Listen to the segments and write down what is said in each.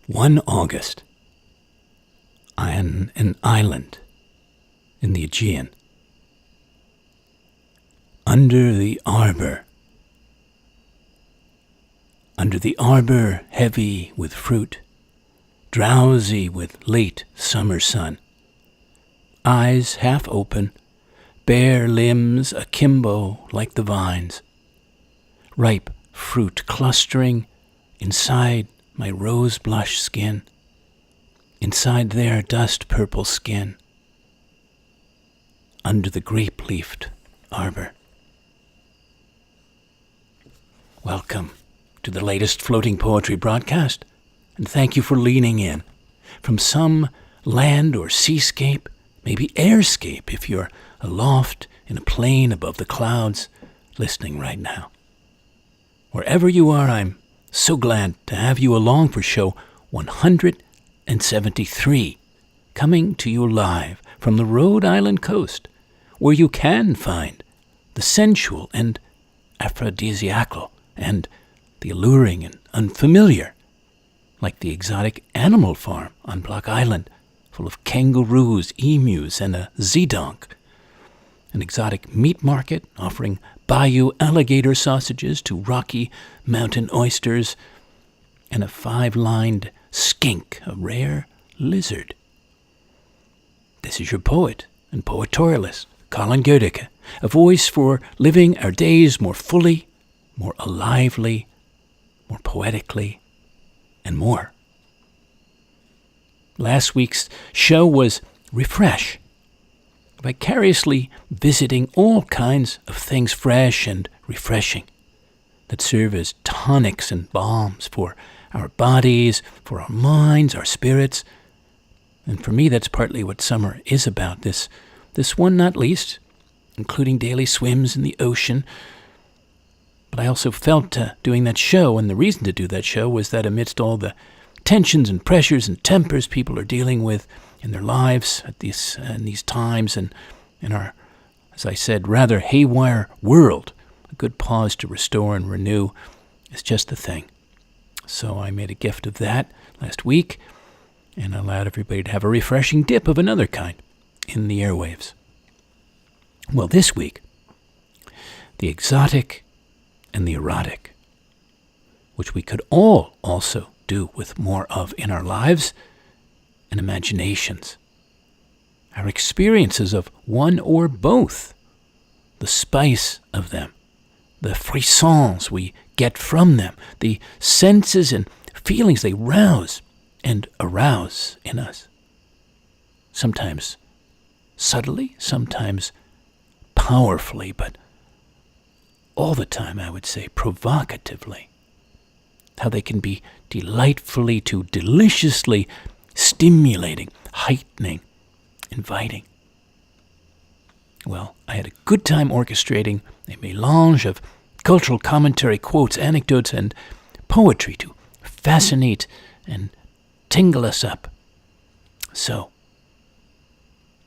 One August, on an island in the Aegean, under the arbor heavy with fruit, drowsy with late summer sun, eyes half open, bare limbs akimbo like the vines, ripe fruit clustering inside my rose-blush skin, inside their dust-purple skin, under the grape-leafed arbor. Welcome to the latest floating poetry broadcast, and thank you for leaning in from some land or seascape, maybe airscape if you're aloft in a plane above the clouds, listening right now. Wherever you are, I'm so glad to have you along for show 173, coming to you live from the Rhode Island coast, where you can find the sensual and aphrodisiacal and the alluring and unfamiliar, like the exotic animal farm on Block Island, full of kangaroos, emus, and a zedonk, an exotic meat market offering bayou alligator sausages to rocky mountain oysters, and a 5-lined skink, a rare lizard. This is your poet and poetorialist, Colin Goedecke, a voice for living our days more fully, more alively, more poetically, and more. Last week's show was Refresh, vicariously visiting all kinds of things fresh and refreshing that serve as tonics and balms for our bodies, for our minds, our spirits. And for me, that's partly what summer is about, this one not least, including daily swims in the ocean. But I also felt doing that show, and the reason to do that show was that amidst all the tensions and pressures and tempers people are dealing with in their lives in these times, and in our, as I said, rather haywire world, a good pause to restore and renew is just the thing. So I made a gift of that last week and allowed everybody to have a refreshing dip of another kind in the airwaves. Well, this week, the exotic and the erotic, which we could all also do with more of in our lives and imaginations, our experiences of one or both, the spice of them, the frissons we get from them, the senses and feelings they rouse and arouse in us. Sometimes subtly, sometimes powerfully, but all the time, I would say, provocatively. How they can be delightfully to deliciously stimulating, heightening, inviting. Well, I had a good time orchestrating a melange of cultural commentary, quotes, anecdotes, and poetry to fascinate and tingle us up. So,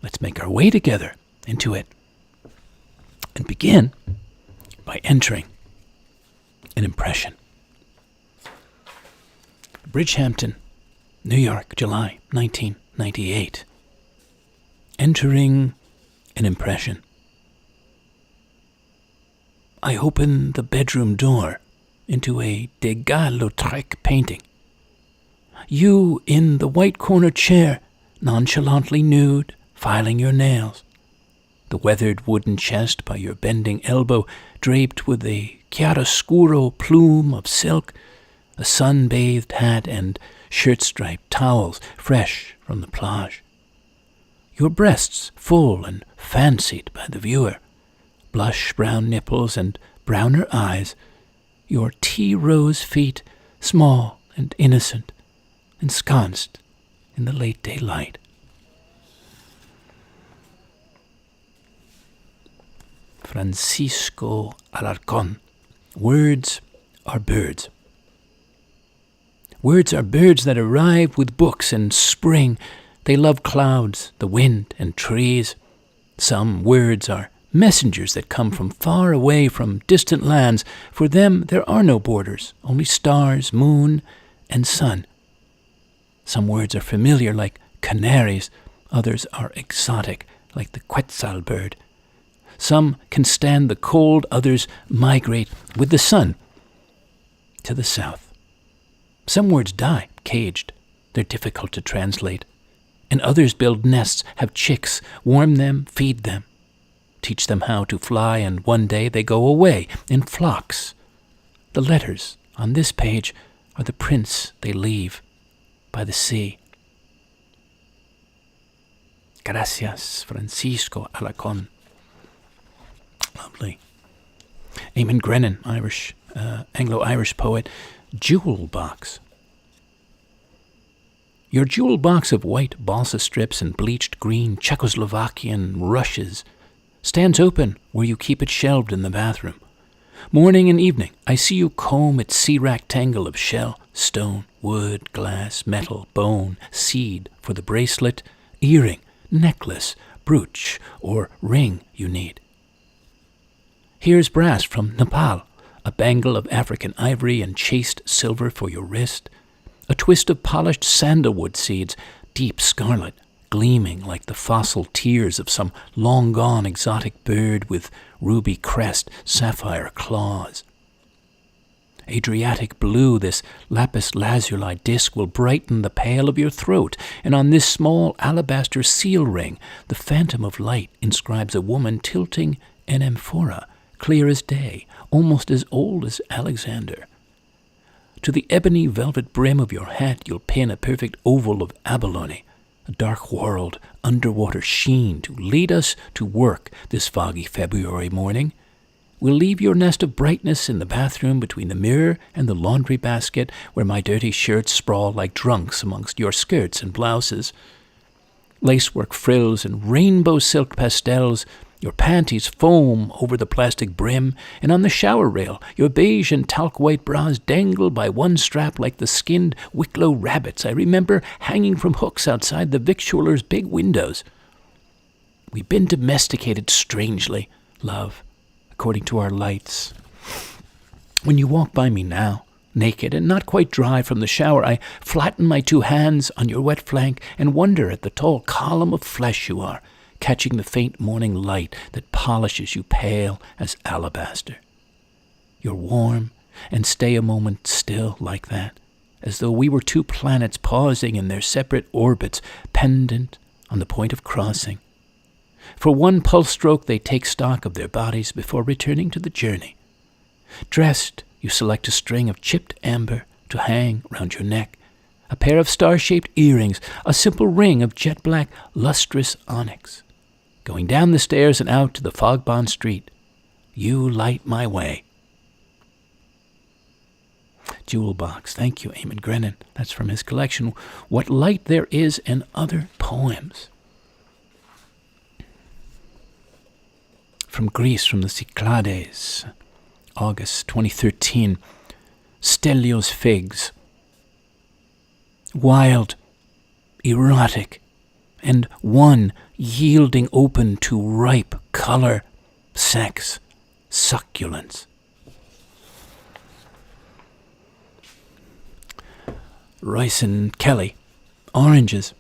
let's make our way together into it and begin by entering an impression. Bridgehampton, New York, July 1998. Entering an impression. I open the bedroom door into a Degas-Lautrec painting. You in the white corner chair, nonchalantly nude, filing your nails. The weathered wooden chest by your bending elbow draped with a chiaroscuro plume of silk, a sun-bathed hat and shirt-striped towels fresh from the plage. Your breasts full and fancied by the viewer, blush brown nipples and browner eyes, your tea-rose feet small and innocent, ensconced in the late daylight. Francisco Alarcón. Words are birds. Words are birds that arrive with books in spring. They love clouds, the wind, and trees. Some words are messengers that come from far away from distant lands. For them there are no borders, only stars, moon, and sun. Some words are familiar, like canaries. Others are exotic, like the quetzal bird. Some can stand the cold, others migrate with the sun to the south. Some words die, caged. They're difficult to translate. And others build nests, have chicks, warm them, feed them, teach them how to fly, and one day they go away in flocks. The letters on this page are the prints they leave by the sea. Gracias, Francisco Alacon. Lovely. Eamon Grennan, Irish, Anglo-Irish poet. Jewel box. Your jewel box of white balsa strips and bleached green Czechoslovakian rushes stands open where you keep it shelved in the bathroom. Morning and evening, I see you comb its sea rectangle of shell, stone, wood, glass, metal, bone, seed for the bracelet, earring, necklace, brooch, or ring you need. Here's brass from Nepal, a bangle of African ivory and chased silver for your wrist, a twist of polished sandalwood seeds, deep scarlet, gleaming like the fossil tears of some long-gone exotic bird with ruby crest, sapphire claws. Adriatic blue, this lapis lazuli disc will brighten the pale of your throat, and on this small alabaster seal ring, the phantom of light inscribes a woman tilting an amphora, clear as day, almost as old as Alexander. To the ebony velvet brim of your hat you'll pin a perfect oval of abalone, a dark world, underwater sheen to lead us to work this foggy February morning. We'll leave your nest of brightness in the bathroom between the mirror and the laundry basket where my dirty shirts sprawl like drunks amongst your skirts and blouses. Lacework frills and rainbow silk pastels, your panties foam over the plastic brim, and on the shower rail your beige and talc-white bras dangle by one strap like the skinned Wicklow rabbits I remember hanging from hooks outside the victualler's big windows. We've been domesticated strangely, love, according to our lights. When you walk by me now, naked and not quite dry from the shower, I flatten my two hands on your wet flank and wonder at the tall column of flesh you are, catching the faint morning light that polishes you pale as alabaster. You're warm and stay a moment still like that, as though we were two planets pausing in their separate orbits, pendant on the point of crossing. For one pulse stroke they take stock of their bodies before returning to the journey. Dressed, you select a string of chipped amber to hang round your neck, a pair of star-shaped earrings, a simple ring of jet-black lustrous onyx. Going down the stairs and out to the fog-bound street, you light my way. Jewel box. Thank you, Eamon Grennan. That's from his collection, What Light There Is in Other Poems. From Greece, from the Cyclades, August 2013. Stelios figs. Wild, erotic, and one yielding open to ripe color, sex, succulence. Rice and Kelly, oranges.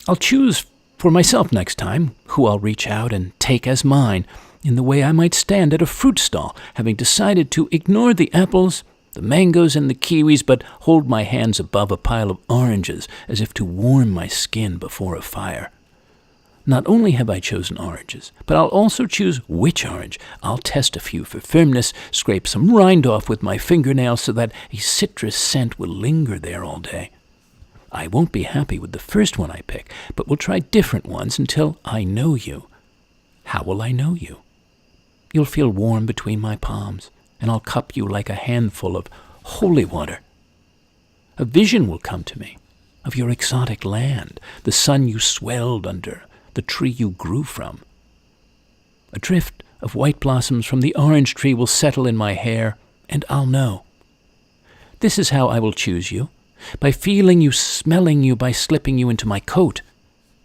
I'll choose for myself next time who I'll reach out and take as mine, in the way I might stand at a fruit stall, having decided to ignore the apples, the mangoes, and the kiwis, but hold my hands above a pile of oranges as if to warm my skin before a fire. Not only have I chosen oranges, but I'll also choose which orange. I'll test a few for firmness, scrape some rind off with my fingernails so that a citrus scent will linger there all day. I won't be happy with the first one I pick, but we'll try different ones until I know you. How will I know you? You'll feel warm between my palms, and I'll cup you like a handful of holy water. A vision will come to me of your exotic land, the sun you swelled under, the tree you grew from. A drift of white blossoms from the orange tree will settle in my hair, and I'll know. This is how I will choose you, by feeling you, smelling you, by slipping you into my coat.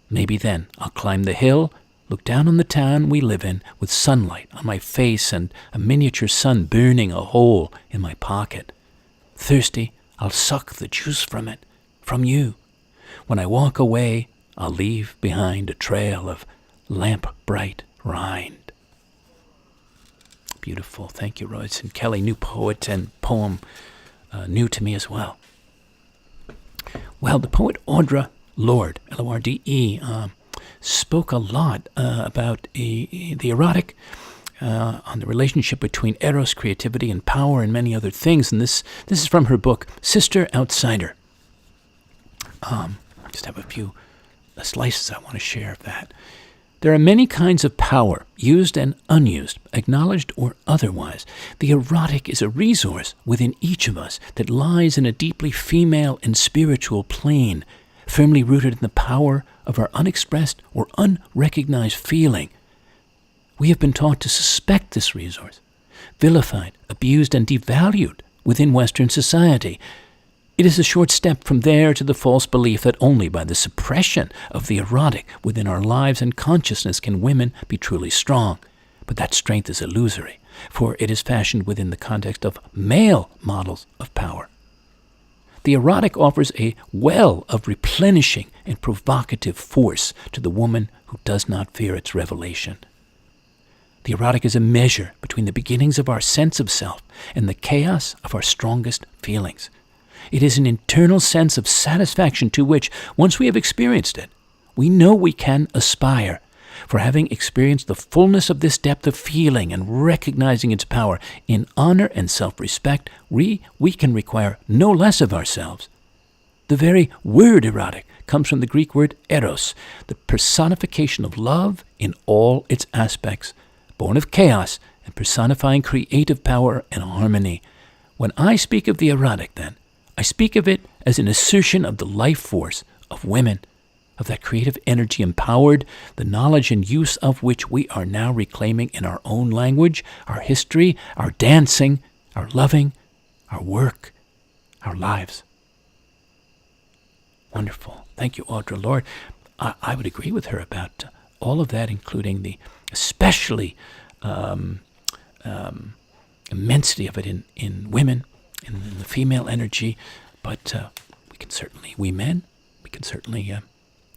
Maybe then I'll climb the hill, look down on the town we live in with sunlight on my face and a miniature sun burning a hole in my pocket. Thirsty, I'll suck the juice from it, from you, When I walk away, I'll leave behind a trail of lamp-bright rind. Beautiful. Thank you, Royce and Kelly. New poet and poem, new to me as well. Well, the poet Audre Lorde, Lorde, spoke a lot about the erotic, on the relationship between eros, creativity, and power, and many other things. And this is from her book, Sister Outsider. Just have a few slices I want to share of that. There are many kinds of power, used and unused, acknowledged or otherwise. The erotic is a resource within each of us that lies in a deeply female and spiritual plane, firmly rooted in the power of our unexpressed or unrecognized feeling. We have been taught to suspect this resource, vilified, abused, and devalued within Western society. It is a short step from there to the false belief that only by the suppression of the erotic within our lives and consciousness can women be truly strong. But that strength is illusory, for it is fashioned within the context of male models of power. The erotic offers a well of replenishing and provocative force to the woman who does not fear its revelation. The erotic is a measure between the beginnings of our sense of self and the chaos of our strongest feelings. It is an internal sense of satisfaction to which, once we have experienced it, we know we can aspire. For having experienced the fullness of this depth of feeling and recognizing its power in honor and self-respect, we can require no less of ourselves. The very word erotic comes from the Greek word eros, the personification of love in all its aspects, born of chaos and personifying creative power and harmony. When I speak of the erotic, then, I speak of it as an assertion of the life force of women, of that creative energy empowered, the knowledge and use of which we are now reclaiming in our own language, our history, our dancing, our loving, our work, our lives. Wonderful. Thank you, Audre Lorde. I would agree with her about all of that, including the especially immensity of it in women, in the female energy, but we men can certainly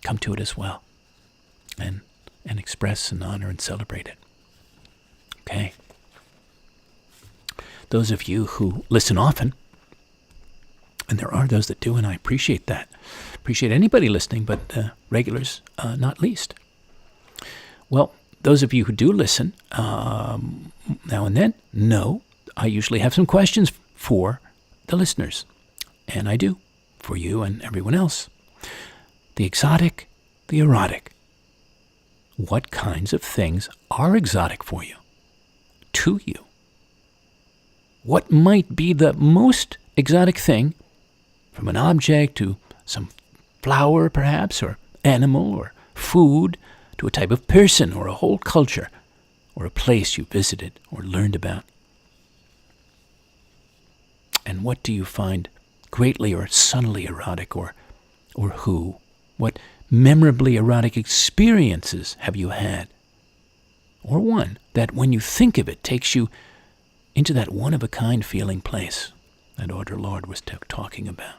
come to it as well, and express and honor and celebrate it. Okay. Those of you who listen often, and there are those that do, and I appreciate that. Appreciate anybody listening, but regulars not least. Well, those of you who do listen now and then know I usually have some questions for the listeners, and I do, for you and everyone else. The exotic, the erotic. What kinds of things are exotic for you, to you? What might be the most exotic thing, from an object to some flower perhaps, or animal, or food, to a type of person, or a whole culture, or a place you visited or learned about? And what do you find greatly or sunnily erotic, or who? What memorably erotic experiences have you had? Or one that, when you think of it, takes you into that one-of-a-kind feeling place that Audre Lorde was talking about.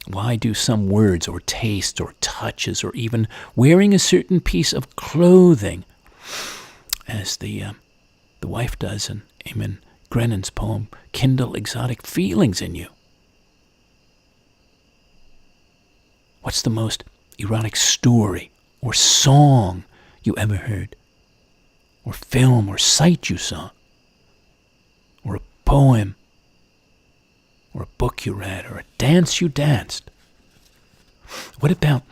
Why do some words or tastes or touches, or even wearing a certain piece of clothing, as the wife does in Eamon Grennan's poem, kindle exotic feelings in you? What's the most erotic story or song you ever heard? Or film or sight you saw? Or a poem? Or a book you read? Or a dance you danced? What about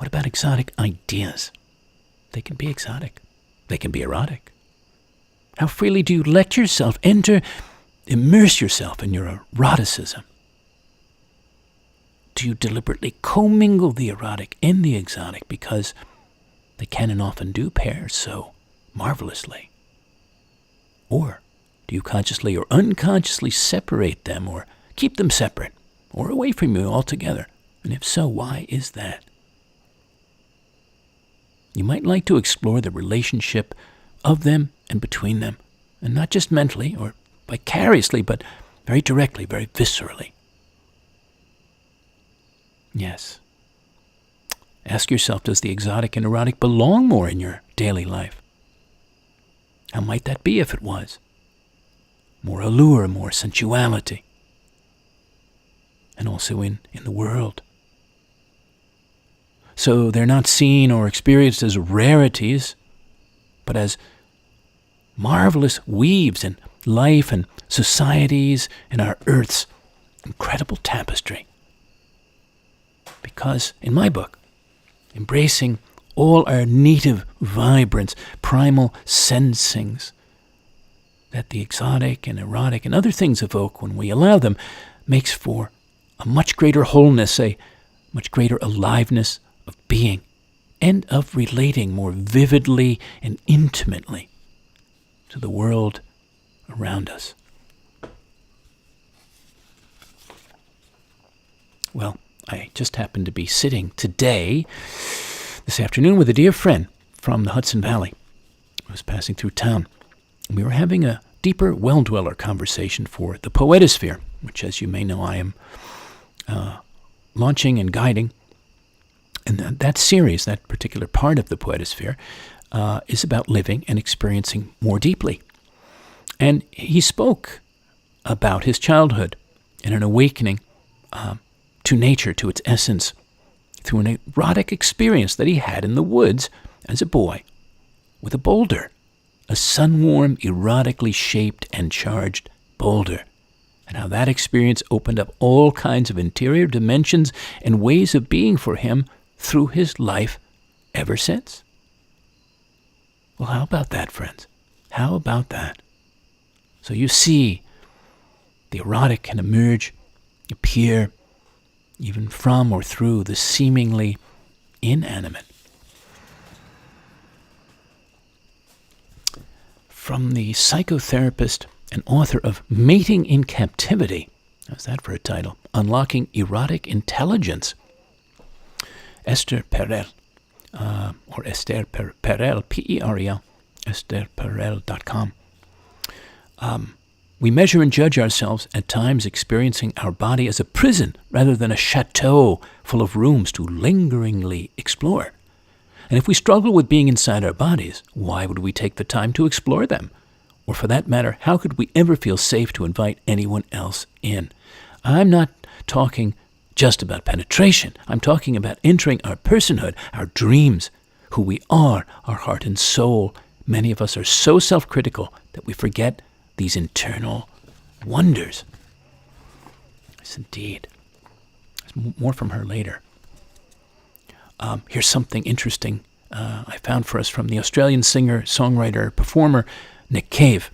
exotic ideas? They can be exotic. They can be erotic. How freely do you let yourself immerse yourself in your eroticism? Do you deliberately commingle the erotic and the exotic because they can and often do pair so marvelously? Or do you consciously or unconsciously separate them, or keep them separate, or away from you altogether? And if so, why is that? You might like to explore the relationship of them and between them, and not just mentally or vicariously, but very directly, very viscerally. Yes. Ask yourself, does the exotic and erotic belong more in your daily life? How might that be if it was? More allure, more sensuality. And also in the world. So they're not seen or experienced as rarities, but as marvelous weaves in life and societies and our Earth's incredible tapestry. Because, in my book, embracing all our native vibrance, primal sensings that the exotic and erotic and other things evoke when we allow them, makes for a much greater wholeness, a much greater aliveness of being and of relating more vividly and intimately to the world around us. Well, I just happened to be sitting today, this afternoon, with a dear friend from the Hudson Valley who was passing through town. We were having a deeper well-dweller conversation for the Poetosphere, which, as you may know, I am launching and guiding. And that series, that particular part of the Poetosphere, is about living and experiencing more deeply. And he spoke about his childhood and an awakening to nature, to its essence, through an erotic experience that he had in the woods as a boy with a boulder, a sun-warm, erotically shaped and charged boulder, and how that experience opened up all kinds of interior dimensions and ways of being for him through his life ever since. Well, how about that, friends? How about that? So you see, the erotic can emerge, appear, even from or through the seemingly inanimate. From the psychotherapist and author of Mating in Captivity, how's that for a title? Unlocking Erotic Intelligence, Esther Perel, or Esther Perel, P-E-R-E-L, estherperel.com. We measure and judge ourselves at times, experiencing our body as a prison rather than a chateau full of rooms to lingeringly explore. And if we struggle with being inside our bodies, why would we take the time to explore them? Or for that matter, how could we ever feel safe to invite anyone else in? I'm not talking just about penetration. I'm talking about entering our personhood, our dreams, who we are, our heart and soul. Many of us are so self-critical that we forget these internal wonders. Yes, indeed. There's more from her later. Here's something interesting I found for us from the Australian singer, songwriter, performer, Nick Cave.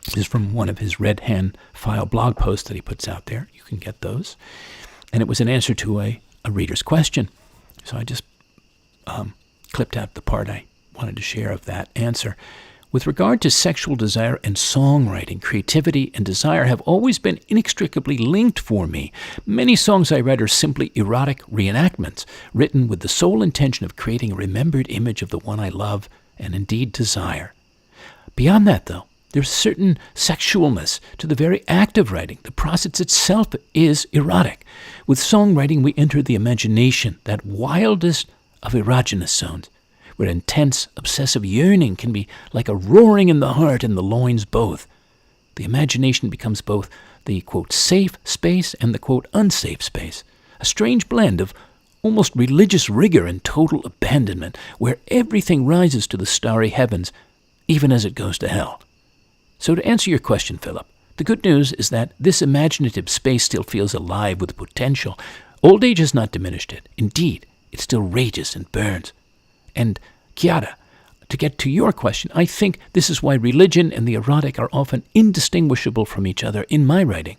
This is from one of his Red Hand File blog posts that he puts out there. You can get those. And it was an answer to a reader's question. So I just clipped out the part I wanted to share of that answer. With regard to sexual desire and songwriting, creativity and desire have always been inextricably linked for me. Many songs I write are simply erotic reenactments, written with the sole intention of creating a remembered image of the one I love and indeed desire. Beyond that, though, there's a certain sexualness to the very act of writing. The process itself is erotic. With songwriting, we enter the imagination, that wildest of erogenous zones, where intense, obsessive yearning can be like a roaring in the heart and the loins both. The imagination becomes both the, quote, safe space and the, quote, unsafe space, a strange blend of almost religious rigor and total abandonment, where everything rises to the starry heavens, even as it goes to hell. So to answer your question, Philip, the good news is that this imaginative space still feels alive with potential. Old age has not diminished it. Indeed, it still rages and burns. And Chiara, to get to your question, I think this is why religion and the erotic are often indistinguishable from each other in my writing.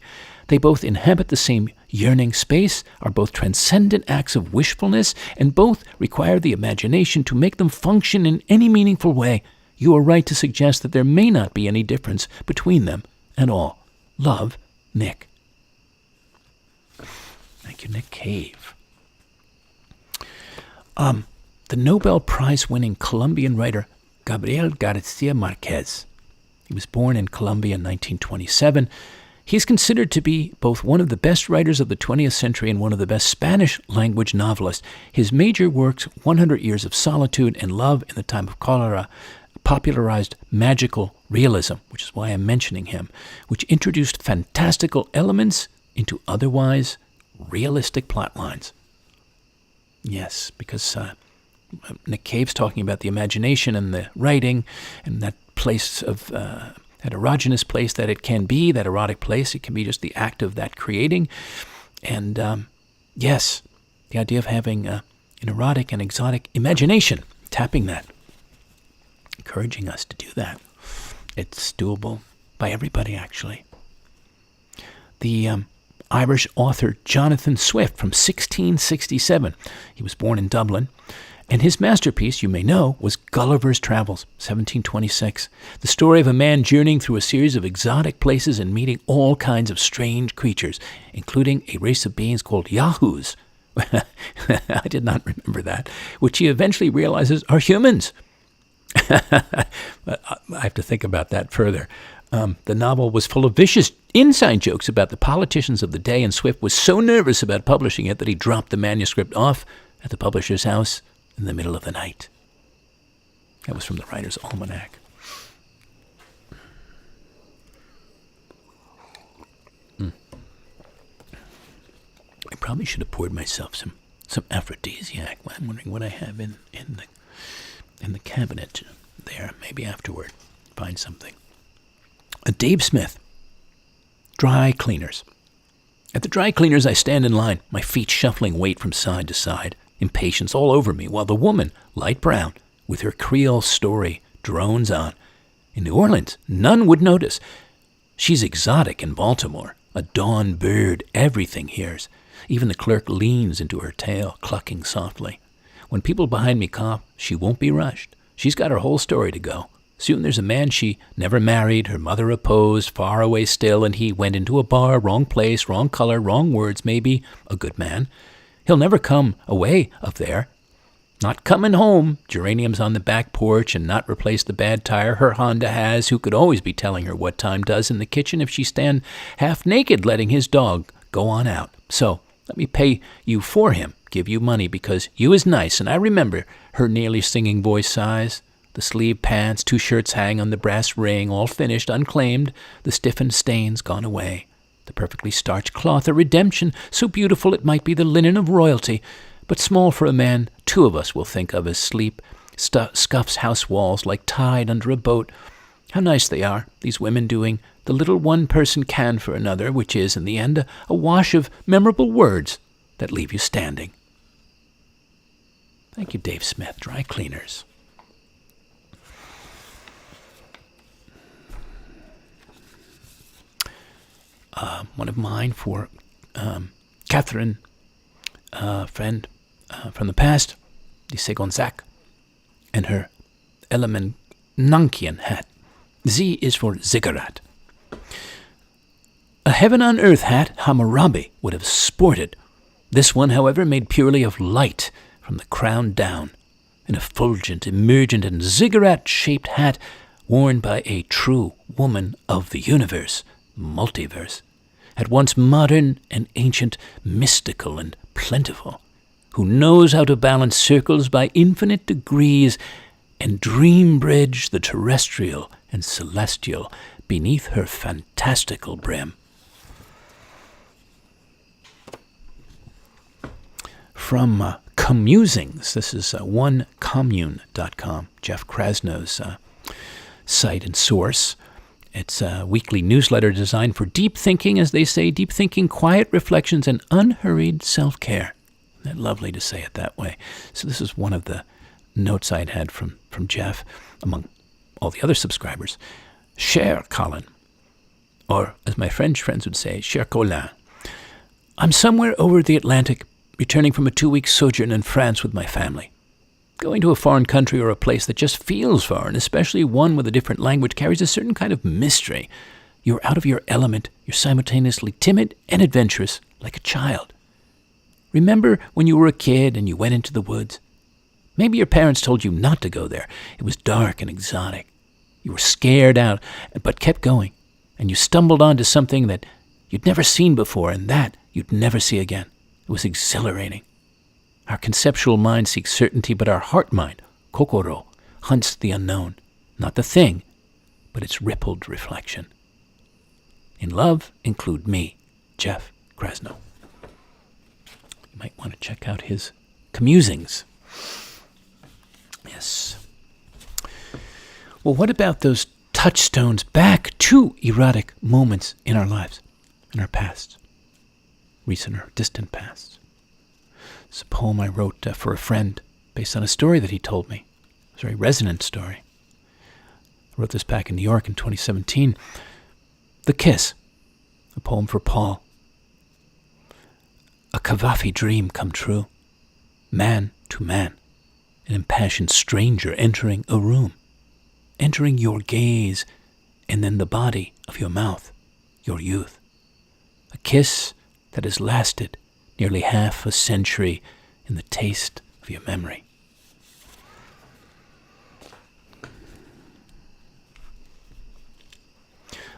They both inhabit the same yearning space, are both transcendent acts of wishfulness, and both require the imagination to make them function in any meaningful way. You are right to suggest that there may not be any difference between them at all. Love, Nick. Thank you, Nick Cave. The Nobel Prize-winning Colombian writer Gabriel García Márquez. He was born in Colombia in 1927. He's considered to be both one of the best writers of the 20th century and one of the best Spanish-language novelists. His major works, 100 Years of Solitude and Love in the Time of Cholera, popularized magical realism, which is why I'm mentioning him, which introduced fantastical elements into otherwise realistic plot lines. Yes, because Nick Cave's talking about the imagination and the writing and that place of... that erogenous place that it can be, that erotic place. It can be just the act of that creating. And yes, the idea of having an erotic and exotic imagination, tapping that, encouraging us to do that. It's doable by everybody, actually. The Irish author Jonathan Swift from 1667, he was born in Dublin, and his masterpiece, you may know, was Gulliver's Travels, 1726. The story of a man journeying through a series of exotic places and meeting all kinds of strange creatures, including a race of beings called Yahoos. I did not remember that, which he eventually realizes are humans. I have to think about that further. The novel was full of vicious inside jokes about the politicians of the day, and Swift was so nervous about publishing it that he dropped the manuscript off at the publisher's house in the middle of the night. That was from the Writer's Almanac. I probably should have poured myself some aphrodisiac. I'm wondering what I have in the cabinet there. Maybe afterward, find something. Dave Smith, dry cleaners. At the dry cleaners, I stand in line, my feet shuffling weight from side to side. Impatience all over me, while the woman, light brown, with her Creole story, drones on. In New Orleans, none would notice. She's exotic in Baltimore, a dawn bird everything hears. Even the clerk leans into her tail, clucking softly. When people behind me cough, she won't be rushed. She's got her whole story to go. Soon there's a man she never married, her mother opposed, far away still, and he went into a bar, wrong place, wrong color, wrong words, maybe a good man. He'll never come away up there. Not coming home, geraniums on the back porch, and not replace the bad tire her Honda has, who could always be telling her what time does in the kitchen if she stand half naked letting his dog go on out. So, let me pay you for him, give you money, because you is nice, and I remember her nearly singing voice sighs. The sleeve pants, 2 shirts hang on the brass ring, all finished, unclaimed, the stiffened stains gone away. The perfectly starched cloth, a redemption, so beautiful it might be the linen of royalty, but small for a man 2 of us will think of as sleep, scuffs house walls like tide under a boat. How nice they are, these women doing the little one person can for another, which is, in the end, a wash of memorable words that leave you standing. Thank you, Dave Smith, Dry Cleaners. One of mine for Catherine, friend from the past, Lise Gonzac, and her Elemenankian hat. Z is for ziggurat. A heaven-on-earth hat Hammurabi would have sported. This one, however, made purely of light from the crown down. An effulgent, emergent, and ziggurat-shaped hat worn by a true woman of the universe, multiverse. At once modern and ancient, mystical and plentiful, who knows how to balance circles by infinite degrees and dream bridge the terrestrial and celestial beneath her fantastical brim. From Commusings, this is onecommune.com, Jeff Krasnow's site and source. It's a weekly newsletter designed for deep thinking, as they say, deep thinking, quiet reflections, and unhurried self-care. Isn't that lovely to say it that way? So this is one of the notes I'd had from Jeff, among all the other subscribers. Cher Colin, or as my French friends would say, Cher Colin. I'm somewhere over the Atlantic, returning from a 2-week sojourn in France with my family. Going to a foreign country or a place that just feels foreign, especially one with a different language, carries a certain kind of mystery. You're out of your element. You're simultaneously timid and adventurous, like a child. Remember when you were a kid and you went into the woods? Maybe your parents told you not to go there. It was dark and exotic. You were scared out, but kept going. and you stumbled onto something that you'd never seen before, and that you'd never see again. It was exhilarating. Our conceptual mind seeks certainty, but our heart mind, kokoro, hunts the unknown, not the thing, but its rippled reflection. In love, include me, Jeff Krasno. You might want to check out his commusings. Yes. Well, what about those touchstones back to erotic moments in our lives, in our past, recent or distant past? It's a poem I wrote for a friend based on a story that he told me. It's a very resonant story. I wrote this back in New York in 2017. The Kiss, a poem for Paul. A Cavafy dream come true. Man to man, an impassioned stranger entering a room, entering your gaze, and then the body of your mouth, your youth. A kiss that has lasted nearly half a century in the taste of your memory.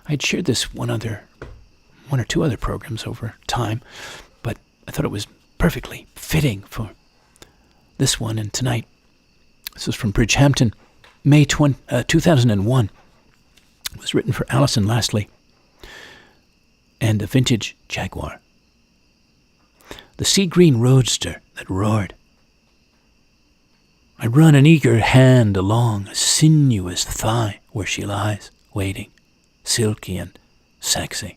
I had shared this one or two other programs over time, but I thought it was perfectly fitting for this one and tonight. This is from Bridgehampton, May 2001. It was written for Alison Lastly and a vintage Jaguar. The sea green roadster that roared. I run an eager hand along a sinuous thigh where she lies, waiting, silky and sexy.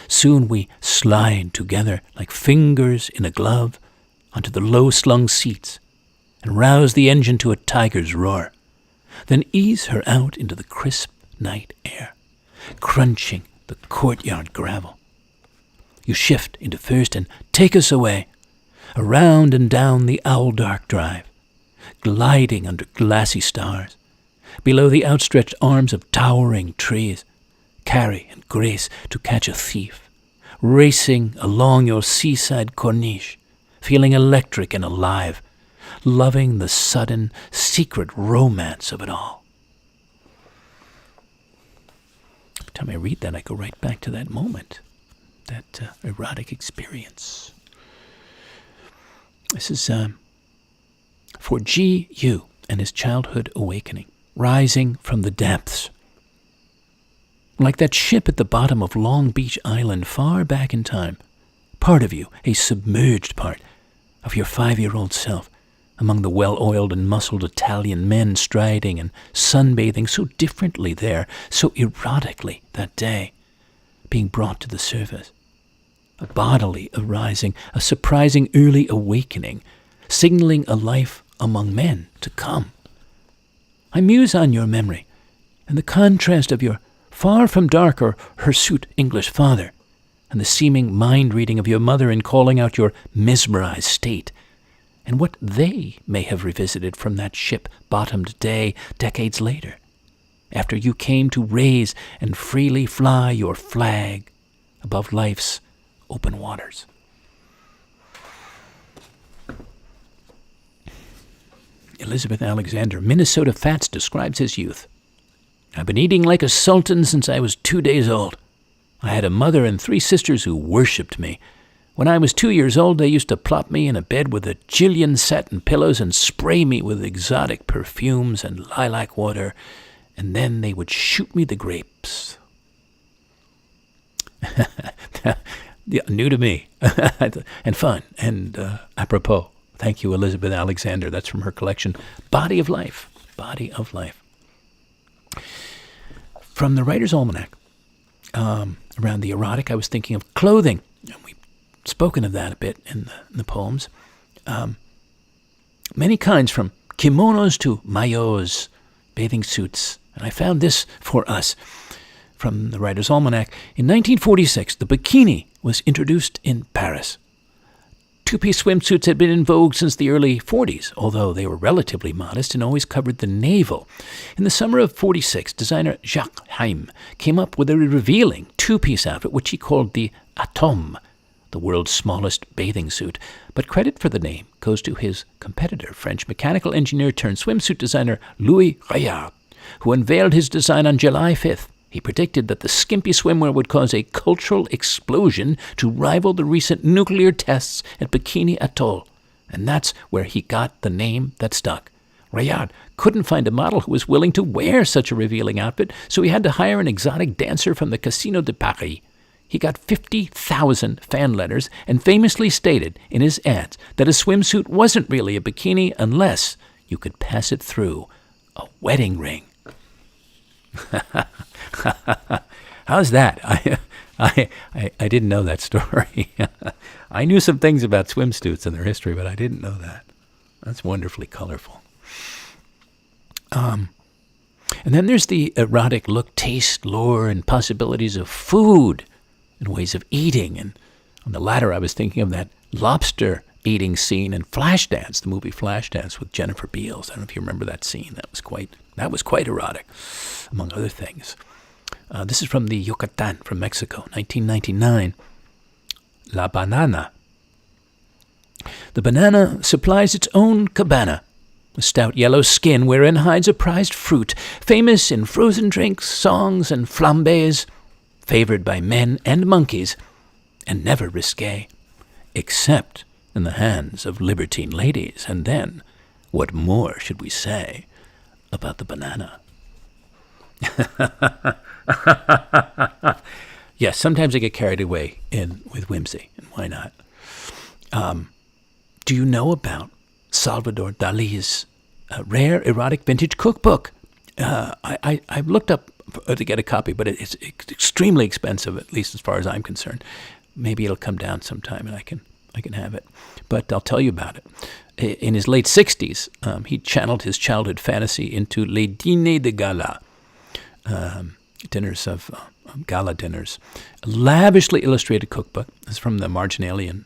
Soon we slide together like fingers in a glove onto the low-slung seats and rouse the engine to a tiger's roar, then ease her out into the crisp night air, crunching the courtyard gravel. You shift into first and take us away, around and down the owl-dark drive, gliding under glassy stars, below the outstretched arms of towering trees, carry and grace to catch a thief, racing along your seaside corniche, feeling electric and alive, loving the sudden, secret romance of it all. Every time I read that, I go right back to that moment, that erotic experience. This is for G.U. and his childhood awakening, rising from the depths. Like that ship at the bottom of Long Beach Island far back in time, part of you, a submerged part of your 5-year-old self, among the well-oiled and muscled Italian men striding and sunbathing so differently there, so erotically that day, being brought to the surface. A bodily arising, a surprising early awakening, signaling a life among men to come. I muse on your memory, and the contrast of your far from dark or hirsute English father, and the seeming mind-reading of your mother in calling out your mesmerized state, and what they may have revisited from that ship-bottomed day decades later, after you came to raise and freely fly your flag above life's open waters. Elizabeth Alexander, Minnesota Fats, describes his youth. I've been eating like a sultan since I was 2 days old. I had a mother and 3 sisters who worshipped me. When I was 2 years old, they used to plop me in a bed with a jillion satin pillows and spray me with exotic perfumes and lilac water, and then they would shoot me the grapes. Yeah, new to me, and fun, and apropos. Thank you, Elizabeth Alexander. That's from her collection, Body of Life. Body of Life. From the Writer's Almanac, around the erotic, I was thinking of clothing. And we've spoken of that a bit in the poems. Many kinds, from kimonos to maillots, bathing suits. And I found this for us from the Writer's Almanac. In 1946, the bikini was introduced in Paris. 2-piece swimsuits had been in vogue since the early 40s, although they were relatively modest and always covered the navel. In the summer of 46, designer Jacques Haim came up with a revealing 2-piece outfit, which he called the Atome, the world's smallest bathing suit. But credit for the name goes to his competitor, French mechanical engineer turned swimsuit designer Louis Reillard, who unveiled his design on July 5th, He predicted that the skimpy swimwear would cause a cultural explosion to rival the recent nuclear tests at Bikini Atoll. And that's where he got the name that stuck. Rayard couldn't find a model who was willing to wear such a revealing outfit, so he had to hire an exotic dancer from the Casino de Paris. He got 50,000 fan letters and famously stated in his ads that a swimsuit wasn't really a bikini unless you could pass it through a wedding ring. How's that? I didn't know that story. I knew some things about swimsuits and their history, but I didn't know that. That's wonderfully colorful. And then there's the erotic look, taste, lore, and possibilities of food and ways of eating. And on the latter, I was thinking of that lobster eating scene in Flashdance, the movie Flashdance with Jennifer Beals. I don't know if you remember that scene. That was quite erotic, among other things. This is from the Yucatan, from Mexico, 1999. La banana. The banana supplies its own cabana, a stout yellow skin wherein hides a prized fruit, famous in frozen drinks, songs, and flambés, favored by men and monkeys, and never risque, except in the hands of libertine ladies. And then, what more should we say about the banana? Yes, sometimes I get carried away with whimsy, and why not? Do you know about Salvador Dali's rare erotic vintage cookbook? I looked up to get a copy, but it's extremely expensive, at least as far as I'm concerned. Maybe it'll come down sometime, and I can have it. But I'll tell you about it. In his late 60s, he channeled his childhood fantasy into Les Dîners de Gala, dinners of gala dinners. A lavishly illustrated cookbook. This is from the Marginalian,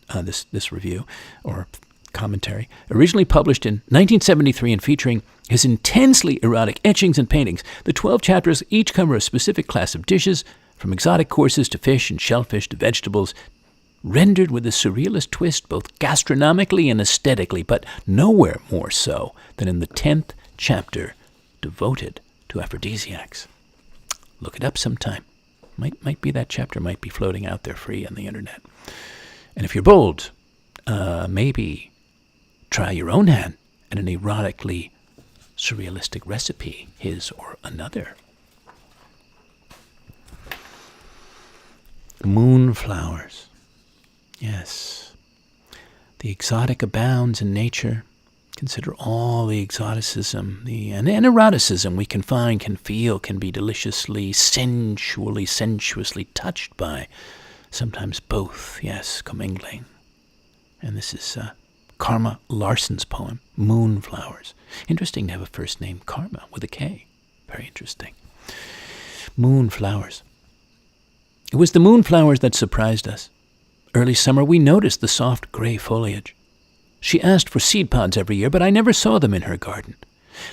this review, or commentary, originally published in 1973 and featuring his intensely erotic etchings and paintings. The 12 chapters each cover a specific class of dishes, from exotic courses to fish and shellfish to vegetables, rendered with a surrealist twist both gastronomically and aesthetically, but nowhere more so than in the 10th chapter devoted to aphrodisiacs. Look it up sometime. Might be that chapter might be floating out there free on the internet. And if you're bold, maybe try your own hand at an erotically surrealistic recipe, his or another. Moonflowers. Yes. The exotic abounds in nature. Consider all the exoticism and eroticism we can find, can feel, can be deliciously, sensuously touched by. Sometimes both, yes, commingling. And this is Karma Larson's poem, Moonflowers. Interesting to have a first name, Karma, with a K. Very interesting. Moonflowers. It was the moonflowers that surprised us. Early summer, we noticed the soft gray foliage. She asked for seed pods every year, but I never saw them in her garden.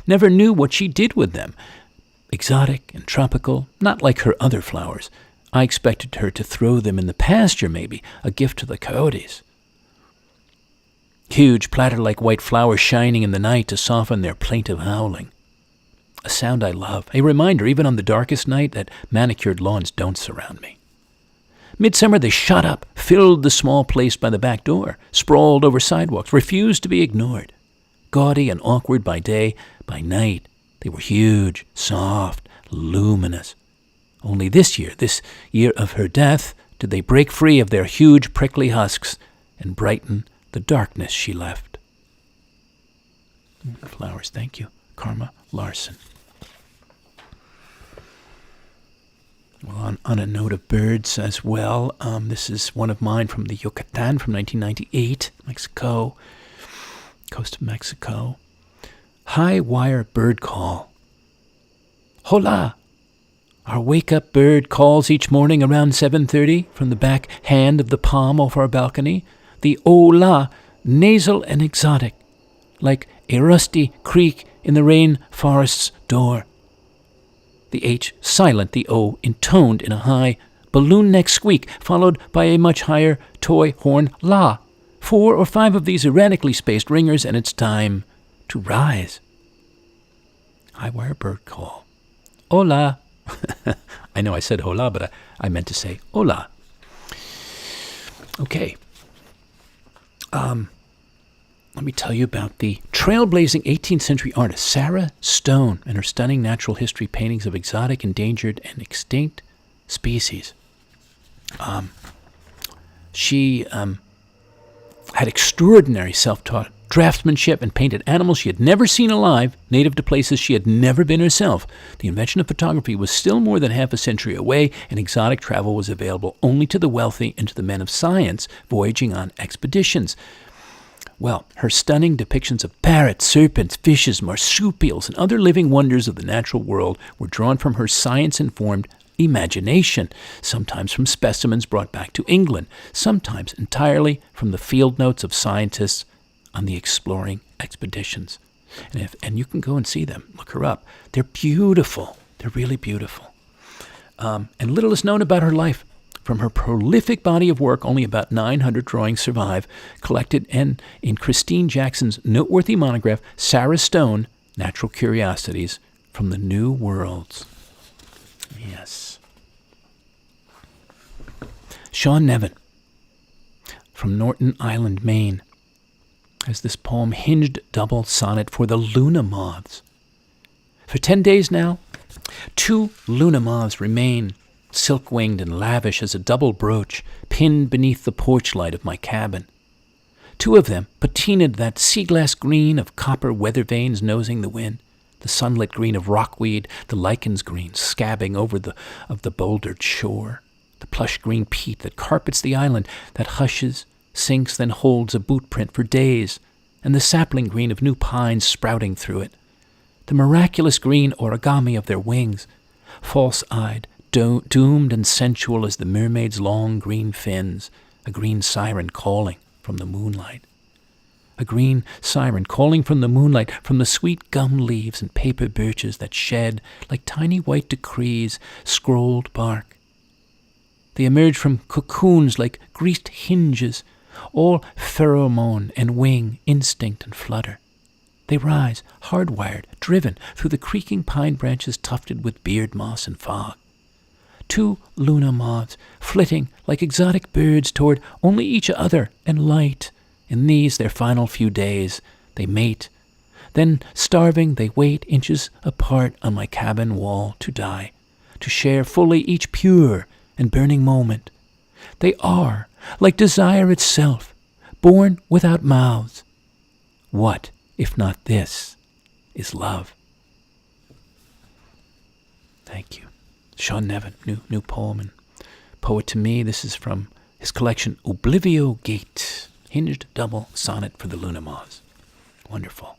Never knew what she did with them. Exotic and tropical, not like her other flowers. I expected her to throw them in the pasture, maybe, a gift to the coyotes. Huge, platter-like white flowers shining in the night to soften their plaintive howling. A sound I love, a reminder, even on the darkest night, that manicured lawns don't surround me. Midsummer, they shot up, filled the small place by the back door, sprawled over sidewalks, refused to be ignored. Gaudy and awkward by day, by night, they were huge, soft, luminous. Only this year of her death, did they break free of their huge prickly husks and brighten the darkness she left. Flowers, thank you. Karma Larson. Well, on a note of birds as well, this is one of mine from the Yucatan from 1998, Mexico, coast of Mexico. High wire bird call. Hola! Our wake-up bird calls each morning around 7:30 from the back hand of the palm off our balcony. The hola, nasal and exotic, like a rusty creak in the rain forest's door. The H silent, the O intoned in a high balloon neck squeak, followed by a much higher toy horn la. 4 or 5 of these erratically spaced ringers, and it's time to rise. High wire bird call. Hola. I know I said hola, but I meant to say hola. Okay. Let me tell you about the trailblazing 18th century artist Sarah Stone and her stunning natural history paintings of exotic, endangered, and extinct species. She had extraordinary self-taught draftsmanship and painted animals she had never seen alive, native to places she had never been herself. The invention of photography was still more than half a century away, and exotic travel was available only to the wealthy and to the men of science voyaging on expeditions. Well, her stunning depictions of parrots, serpents, fishes, marsupials, and other living wonders of the natural world were drawn from her science-informed imagination, sometimes from specimens brought back to England, sometimes entirely from the field notes of scientists on the exploring expeditions. And you can go and see them. Look her up. They're beautiful. They're really beautiful. And little is known about her life. From her prolific body of work, only about 900 drawings survive, collected in Christine Jackson's noteworthy monograph, Sarah Stone, Natural Curiosities from the New Worlds. Yes. Sean Nevin, from Norton Island, Maine, has this poem, Hinged Double Sonnet for the Luna Moths. For 10 days now, 2 Luna Moths remain, silk-winged and lavish as a double brooch, pinned beneath the porch light of my cabin. 2 of them patinaed that sea-glass green of copper weather vanes nosing the wind, the sunlit green of rockweed, the lichens green scabbing over the bouldered shore, the plush green peat that carpets the island, that hushes, sinks, then holds a boot print for days, and the sapling green of new pines sprouting through it, the miraculous green origami of their wings, false-eyed, doomed and sensual as the mermaid's long green fins, a green siren calling from the moonlight. A green siren calling from the moonlight, from the sweet gum leaves and paper birches that shed, like tiny white decrees, scrolled bark. They emerge from cocoons like greased hinges, all pheromone and wing, instinct and flutter. They rise, hardwired, driven through the creaking pine branches tufted with beard moss and fog. 2 Luna moths, flitting like exotic birds toward only each other and light. In these, their final few days, they mate. Then, starving, they wait inches apart on my cabin wall to die, to share fully each pure and burning moment. They are, like desire itself, born without mouths. What, if not this, is love? Thank you. Sean Nevin, new poem and poet to me. This is from his collection Oblivio Gate, Hinged Double Sonnet for the Luna Moths. Wonderful.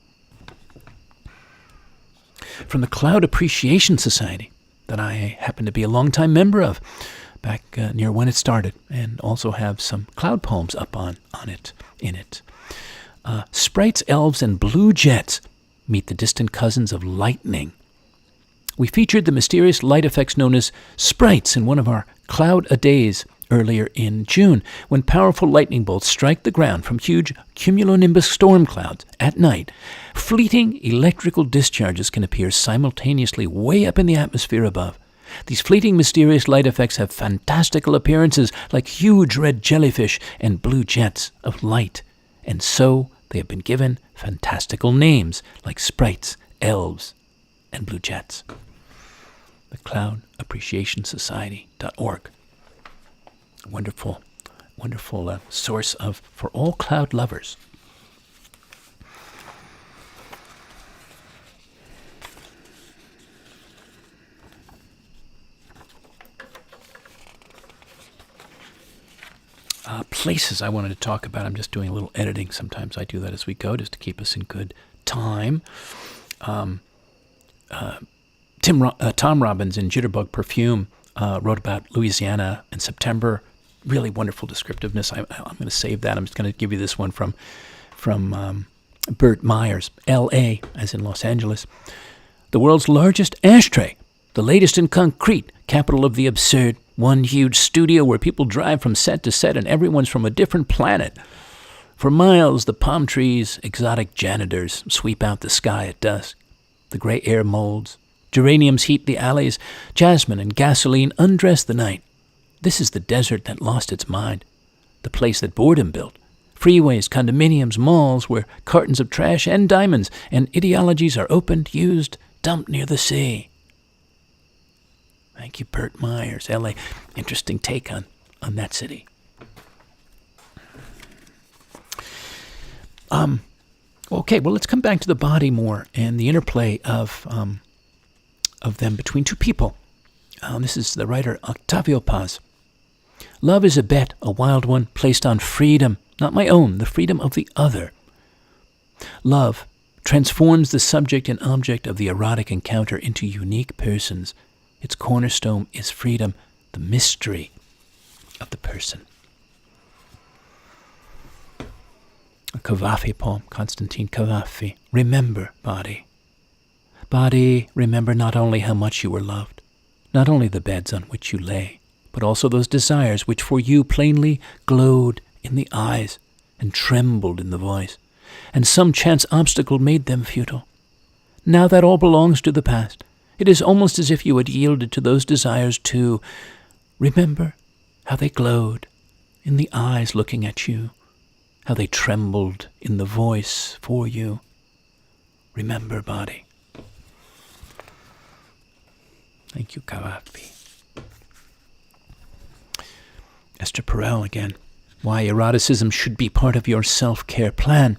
From the Cloud Appreciation Society, that I happen to be a longtime member of, back near when it started, and also have some cloud poems up on it, in it. Sprites, elves, and blue jets meet the distant cousins of lightning. We featured the mysterious light effects known as sprites in one of our Cloud-A-Days earlier in June, when powerful lightning bolts strike the ground from huge cumulonimbus storm clouds at night. Fleeting electrical discharges can appear simultaneously way up in the atmosphere above. These fleeting, mysterious light effects have fantastical appearances like huge red jellyfish and blue jets of light, and so they have been given fantastical names like sprites, elves, and blue jets. The Cloud Appreciation Society.org. Wonderful source for all cloud lovers. Places I wanted to talk about. I'm just doing a little editing. Sometimes I do that as we go, just to keep us in good time. Tom Robbins in Jitterbug Perfume wrote about Louisiana in September. Really wonderful descriptiveness. I'm going to save that. I'm just going to give you this one from Bert Myers, L.A., as in Los Angeles. The world's largest ashtray, the latest in concrete, capital of the absurd. One huge studio where people drive from set to set and everyone's from a different planet. For miles, the palm trees, exotic janitors, sweep out the sky at dusk. The gray air molds, Geraniums heat the alleys. Jasmine and gasoline undress the night. This is the desert that lost its mind, the place that boredom built. Freeways, condominiums, malls where cartons of trash and diamonds and ideologies are opened, used, dumped near the sea. Thank you, Bert Myers, L.A. Interesting take on that city. Okay, well, let's come back to the body more and the interplay of them between two people. This is the writer Octavio Paz. Love is a bet, a wild one, placed on freedom, not my own, the freedom of the other. Love transforms the subject and object of the erotic encounter into unique persons. Its cornerstone is freedom, the mystery of the person. A Cavafy poem, Constantine Cavafy. Remember, body. Body, remember not only how much you were loved, not only the beds on which you lay, but also those desires which for you plainly glowed in the eyes and trembled in the voice, and some chance obstacle made them futile. Now that all belongs to the past. It is almost as if you had yielded to those desires too. Remember how they glowed in the eyes looking at you, how they trembled in the voice for you. Remember, body. Thank you, Cavafy. Esther Perel again. Why eroticism should be part of your self-care plan.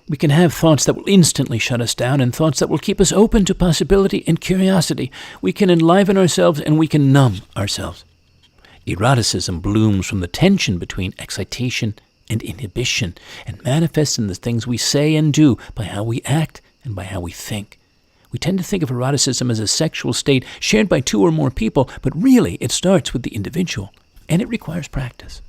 We can have thoughts that will instantly shut us down and thoughts that will keep us open to possibility and curiosity. We can enliven ourselves and we can numb ourselves. Eroticism blooms from the tension between excitation and inhibition and manifests in the things we say and do by how we act and by how we think. We tend to think of eroticism as a sexual state shared by two or more people, but really it starts with the individual, and it requires practice.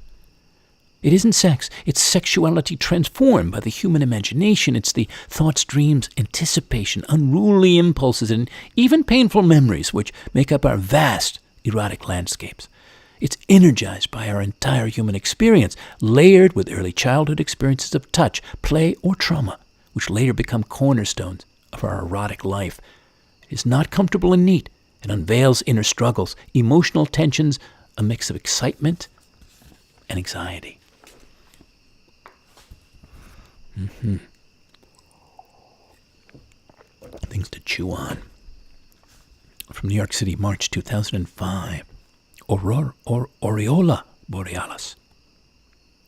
It isn't sex, it's sexuality transformed by the human imagination. It's the thoughts, dreams, anticipation, unruly impulses, and even painful memories which make up our vast erotic landscapes. It's energized by our entire human experience, layered with early childhood experiences of touch, play, or trauma, which later become cornerstones of our erotic life. It is not comfortable and neat. It unveils inner struggles, emotional tensions, a mix of excitement and anxiety. Things to chew on. From New York City, March 2005. Aureola Borealis.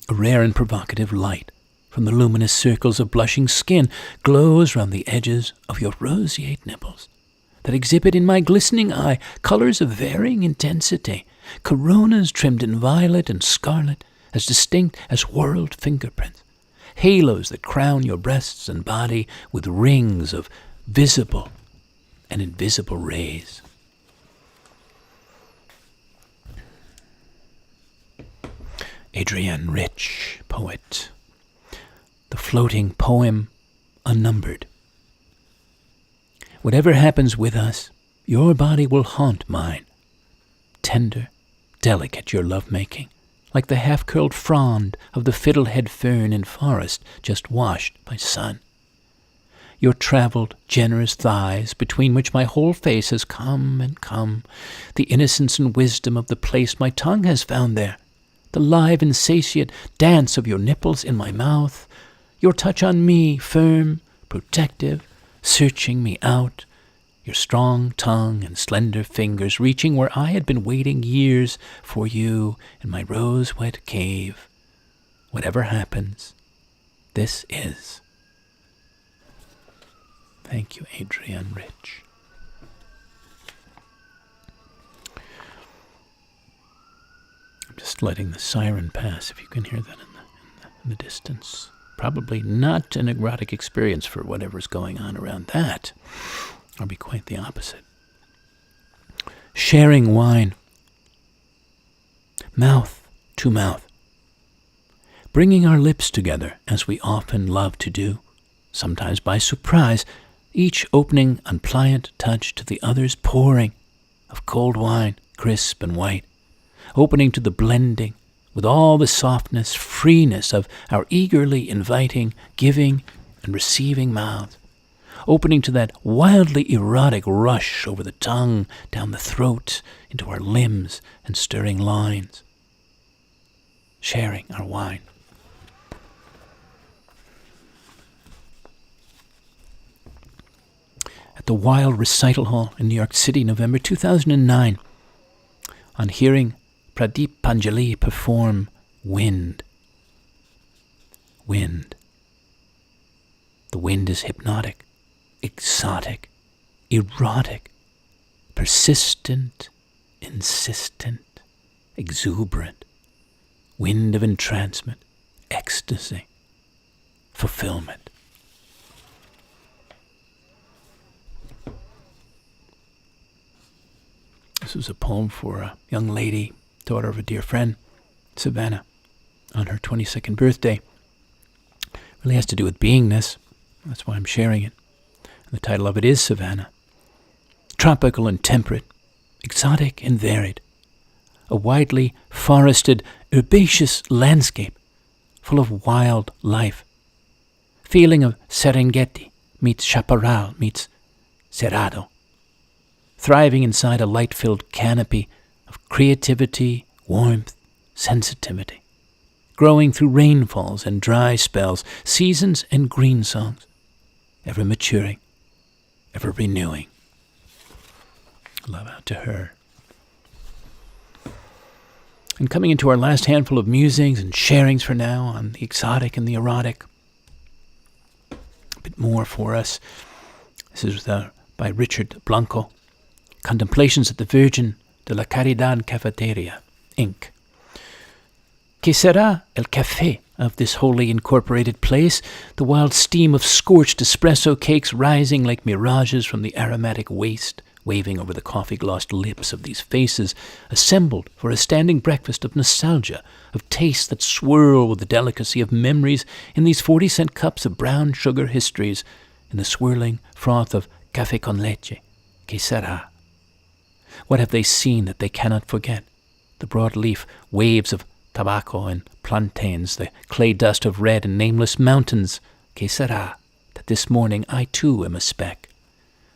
A rare and provocative light from the luminous circles of blushing skin glows round the edges of your roseate nipples that exhibit in my glistening eye colors of varying intensity, coronas trimmed in violet and scarlet, as distinct as whorled fingerprints, halos that crown your breasts and body with rings of visible and invisible rays. Adrienne Rich, poet. The floating poem, unnumbered. Whatever happens with us, your body will haunt mine. Tender, delicate your love-making, like the half-curled frond of the fiddlehead fern in forest just washed by sun. Your traveled, generous thighs, between which my whole face has come and come, the innocence and wisdom of the place my tongue has found there, the live, insatiate dance of your nipples in my mouth, your touch on me, firm, protective, searching me out, your strong tongue and slender fingers reaching where I had been waiting years for you in my rose-wet cave. Whatever happens, this is. Thank you, Adrienne Rich. I'm just letting the siren pass, if you can hear that in the distance. Probably not an erotic experience for whatever's going on around that. I'll be quite the opposite. Sharing wine. Mouth to mouth. Bringing our lips together, as we often love to do, sometimes by surprise, each opening a pliant touch to the other's pouring of cold wine, crisp and white, opening to the blending with all the softness, freeness of our eagerly inviting, giving, and receiving mouths, opening to that wildly erotic rush over the tongue, down the throat, into our limbs, and stirring lines. Sharing our wine. At the Wild Recital Hall in New York City, November 2009, on hearing Pradeep Panjali perform Wind. Wind. The wind is hypnotic, exotic, erotic, persistent, insistent, exuberant, wind of entrancement, ecstasy, fulfillment. This was a poem for a young lady, daughter of a dear friend, Savannah, on her 22nd birthday. It really has to do with beingness. That's why I'm sharing it. And the title of it is Savannah. Tropical and temperate, exotic and varied. A widely forested, herbaceous landscape full of wild life. Feeling of Serengeti meets chaparral meets Cerrado. Thriving inside a light-filled canopy of creativity, warmth, sensitivity. Growing through rainfalls and dry spells, seasons and green songs. Ever maturing, ever renewing. Love out to her. And coming into our last handful of musings and sharings for now on the exotic and the erotic. A bit more for us. This is by Richard Blanco. Contemplations at the Virgin de la Caridad Cafeteria, Inc. Que será el café of this wholly incorporated place, the wild steam of scorched espresso cakes rising like mirages from the aromatic waste, waving over the coffee-glossed lips of these faces, assembled for a standing breakfast of nostalgia, of tastes that swirl with the delicacy of memories in these 40-cent cups of brown sugar histories, in the swirling froth of café con leche. Que será? What have they seen that they cannot forget? The broad-leaf waves of tobacco and plantains, the clay dust of red and nameless mountains. Que será? That this morning I too am a speck.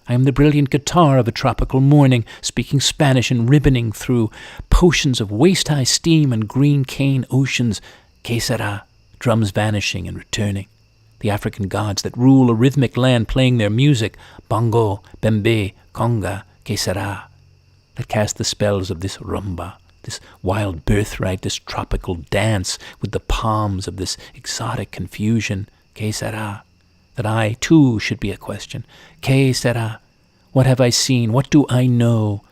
I am the brilliant guitar of a tropical morning, speaking Spanish and ribboning through potions of waist-high steam and green cane oceans. Que será? Drums vanishing and returning. The African gods that rule a rhythmic land playing their music. Bongo, bembe, conga. Que será? That cast the spells of this rumba, this wild birthright, this tropical dance with the palms of this exotic confusion. Que será? That I, too, should be a question. Que será? What have I seen? What do I know?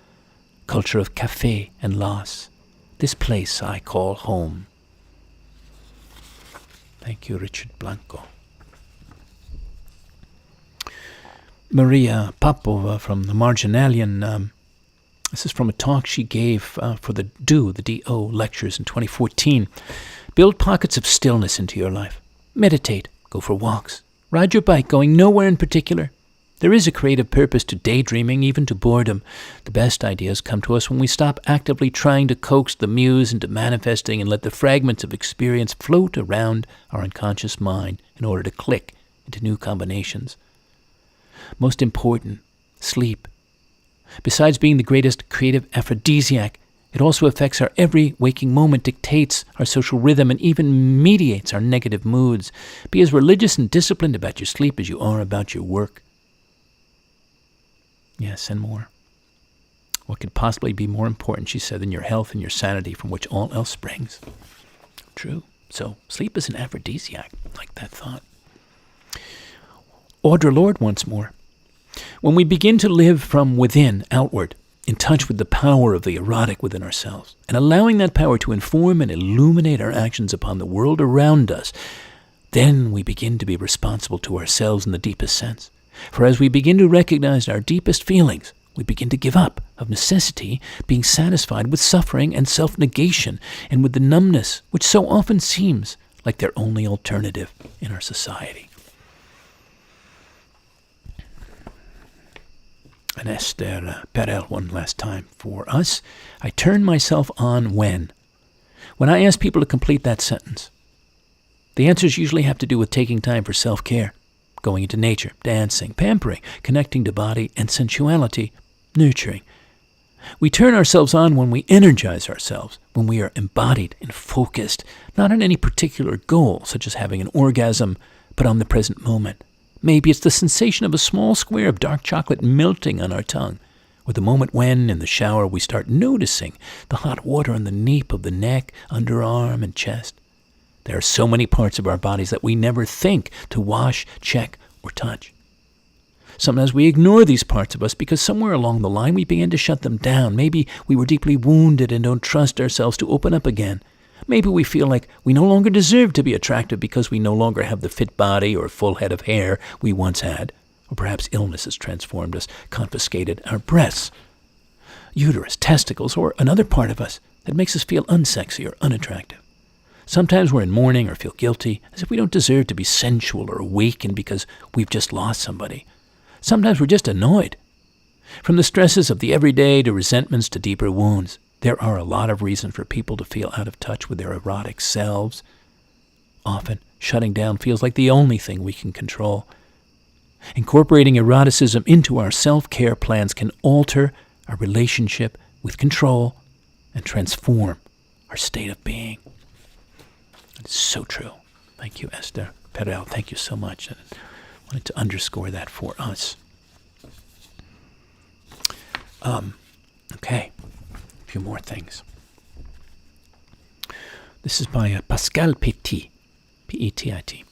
Culture of café and loss. This place I call home. Thank you, Richard Blanco. Maria Popova from the Marginalian. This is from a talk she gave for the D.O. lectures in 2014. Build pockets of stillness into your life. Meditate. Go for walks. Ride your bike, going nowhere in particular. There is a creative purpose to daydreaming, even to boredom. The best ideas come to us when we stop actively trying to coax the muse into manifesting and let the fragments of experience float around our unconscious mind in order to click into new combinations. Most important, sleep. Besides being the greatest creative aphrodisiac, it also affects our every waking moment, dictates our social rhythm, and even mediates our negative moods. Be as religious and disciplined about your sleep as you are about your work. Yes, and more. What could possibly be more important, she said, than your health and your sanity from which all else springs? True. So sleep is an aphrodisiac. Like that thought. Audre Lorde once more. When we begin to live from within outward, in touch with the power of the erotic within ourselves, and allowing that power to inform and illuminate our actions upon the world around us, then we begin to be responsible to ourselves in the deepest sense. For as we begin to recognize our deepest feelings, we begin to give up, of necessity, being satisfied with suffering and self-negation, and with the numbness which so often seems like their only alternative in our society. And Esther Perel, one last time for us. I turn myself on when? When I ask people to complete that sentence. The answers usually have to do with taking time for self-care, going into nature, dancing, pampering, connecting to body and sensuality, nurturing. We turn ourselves on when we energize ourselves, when we are embodied and focused, not on any particular goal, such as having an orgasm, but on the present moment. Maybe it's the sensation of a small square of dark chocolate melting on our tongue, or the moment when, in the shower, we start noticing the hot water on the nape of the neck, underarm, and chest. There are so many parts of our bodies that we never think to wash, check, or touch. Sometimes we ignore these parts of us because somewhere along the line we begin to shut them down. Maybe we were deeply wounded and don't trust ourselves to open up again. Maybe we feel like we no longer deserve to be attractive because we no longer have the fit body or full head of hair we once had. Or perhaps illness has transformed us, confiscated our breasts, uterus, testicles, or another part of us that makes us feel unsexy or unattractive. Sometimes we're in mourning or feel guilty, as if we don't deserve to be sensual or awakened because we've just lost somebody. Sometimes we're just annoyed. From the stresses of the everyday to resentments to deeper wounds, there are a lot of reasons for people to feel out of touch with their erotic selves. Often, shutting down feels like the only thing we can control. Incorporating eroticism into our self-care plans can alter our relationship with control and transform our state of being. It's so true. Thank you, Esther Perel. Thank you so much. I wanted to underscore that for us. Okay, a few more things. This is by Pascal Petit, P-E-T-I-T.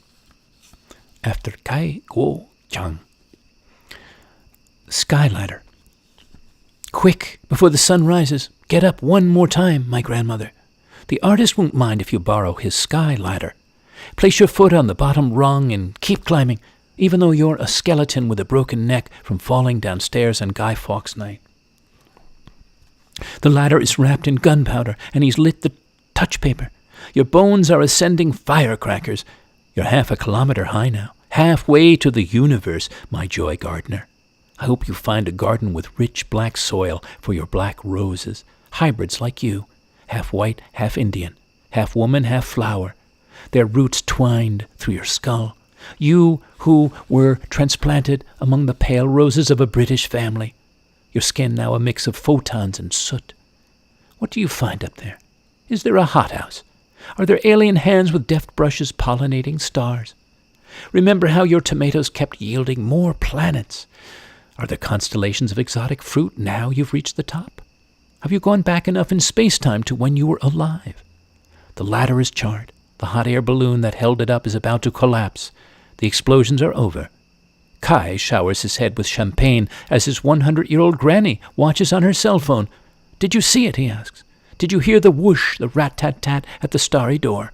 After Kai Guo Chang. Skyladder. Quick, before the sun rises, get up one more time, my grandmother. The artist won't mind if you borrow his sky ladder. Place your foot on the bottom rung and keep climbing, even though you're a skeleton with a broken neck from falling downstairs on Guy Fawkes night. The ladder is wrapped in gunpowder, and he's lit the touch paper. Your bones are ascending firecrackers. You're half a kilometer high now, halfway to the universe, my joy gardener. I hope you find a garden with rich black soil for your black roses, hybrids like you, half white, half Indian, half woman, half flower, their roots twined through your skull. You who were transplanted among the pale roses of a British family, your skin now a mix of photons and soot. What do you find up there? Is there a hothouse? Are there alien hands with deft brushes pollinating stars? Remember how your tomatoes kept yielding more planets? Are there constellations of exotic fruit now you've reached the top? Have you gone back enough in space-time to when you were alive? The ladder is charred. The hot air balloon that held it up is about to collapse. The explosions are over. Kai showers his head with champagne as his 100-year-old granny watches on her cell phone. Did you see it, he asks. Did you hear the whoosh, the rat-tat-tat at the starry door?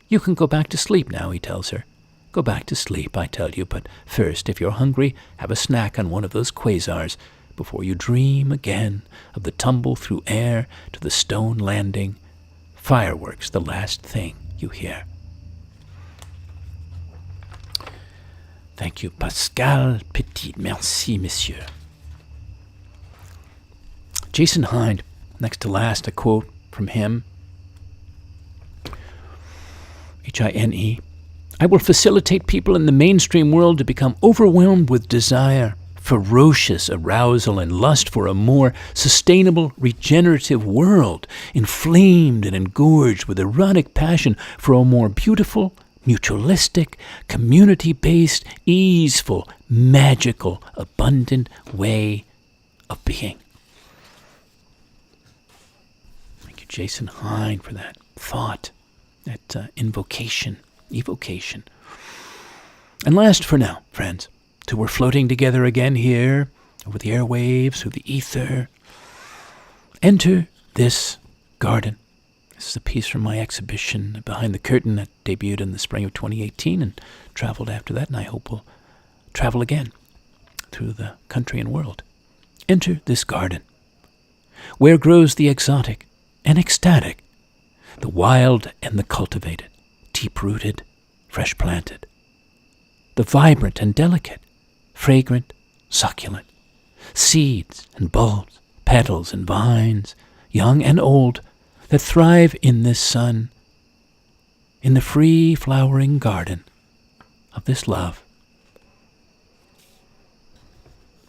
You can go back to sleep now, he tells her. Go back to sleep, I tell you, but first, if you're hungry, have a snack on one of those quasars before you dream again of the tumble through air to the stone landing. Fireworks, the last thing you hear. Thank you, Pascal Petit. Merci, monsieur. Jason Hind, next to last, a quote from him. H-I-N-E. I will facilitate people in the mainstream world to become overwhelmed with desire, ferocious arousal, and lust for a more sustainable, regenerative world, inflamed and engorged with erotic passion for a more beautiful, mutualistic, community-based, easeful, magical, abundant way of being. Thank you, Jason Hind, for that thought, that evocation. And last for now, friends, till we're floating together again here, over the airwaves, through the ether. Enter this garden. This is a piece from my exhibition Behind the Curtain that debuted in the spring of 2018 and traveled after that, and I hope will travel again through the country and world. Enter this garden, where grows the exotic and ecstatic, the wild and the cultivated, deep-rooted, fresh-planted, the vibrant and delicate, fragrant, succulent, seeds and bulbs, petals and vines, young and old, that thrive in this sun, in the free flowering garden of this love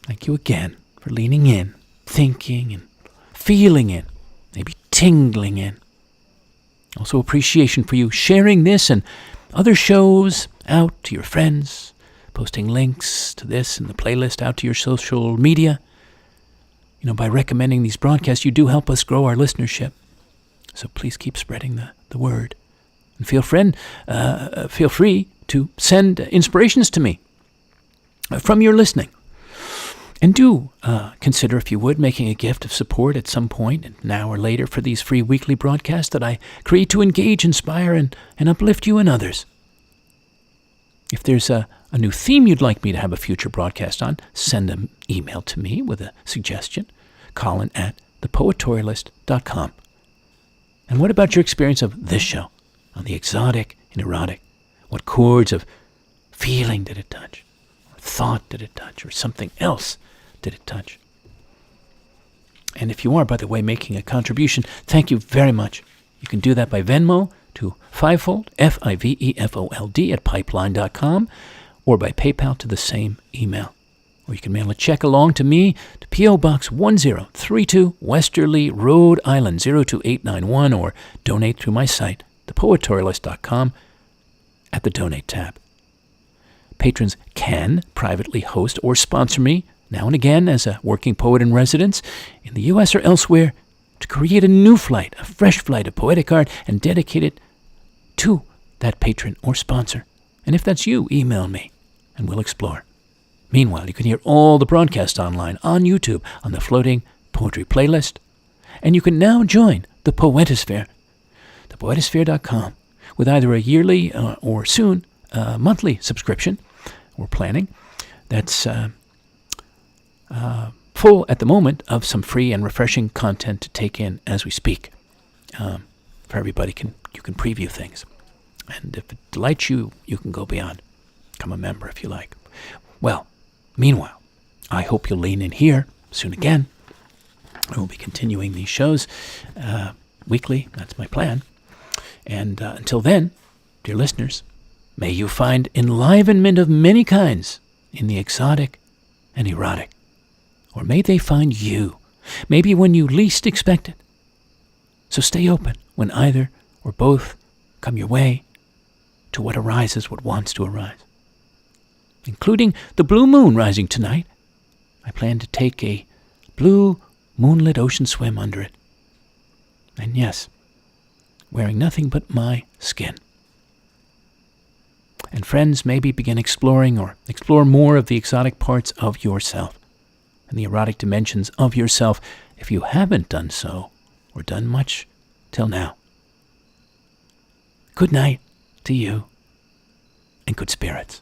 Thank you again for leaning in, thinking and feeling in, maybe tingling in. Also appreciation for you sharing this and other shows out to your friends, posting links to this and the playlist out to your social media. By recommending these broadcasts, you do help us grow our listenership. So please keep spreading the word. And feel free to send inspirations to me from your listening. And do consider, if you would, making a gift of support at some point, now or later, for these free weekly broadcasts that I create to engage, inspire, and uplift you and others. If there's a new theme you'd like me to have a future broadcast on, send an email to me with a suggestion, colin@thepoetorialist.com. And what about your experience of this show on the Exotic and Erotic? What chords of feeling did it touch? Or thought did it touch? Or something else did it touch? And if you are, by the way, making a contribution, thank you very much. You can do that by Venmo to Fivefold, Fivefold, at pipeline.com, or by PayPal to the same email. Or you can mail a check along to me to P.O. Box 1032, Westerly, Rhode Island, 02891, or donate through my site, thepoetorialist.com, at the Donate tab. Patrons can privately host or sponsor me now and again as a working poet in residence in the U.S. or elsewhere to create a new flight, a fresh flight of poetic art, and dedicate it to that patron or sponsor. And if that's you, email me, and we'll explore. Meanwhile, you can hear all the broadcasts online on YouTube on the Floating Poetry playlist. And you can now join the Poetosphere, thepoetosphere.com, with either a yearly or soon monthly subscription. We're planning. That's full at the moment of some free and refreshing content to take in as we speak. For everybody, you can preview things. And if it delights you, you can go beyond. Become a member if you like. Well, meanwhile, I hope you'll lean in here soon again. I will be continuing these shows weekly. That's my plan. And until then, dear listeners, may you find enlivenment of many kinds in the exotic and erotic. Or may they find you, maybe when you least expect it. So stay open when either or both come your way to what arises, what wants to arise. Including the blue moon rising tonight. I plan to take a blue moonlit ocean swim under it. And yes, wearing nothing but my skin. And friends, maybe begin exploring or explore more of the exotic parts of yourself and the erotic dimensions of yourself if you haven't done so or done much till now. Good night to you and good spirits.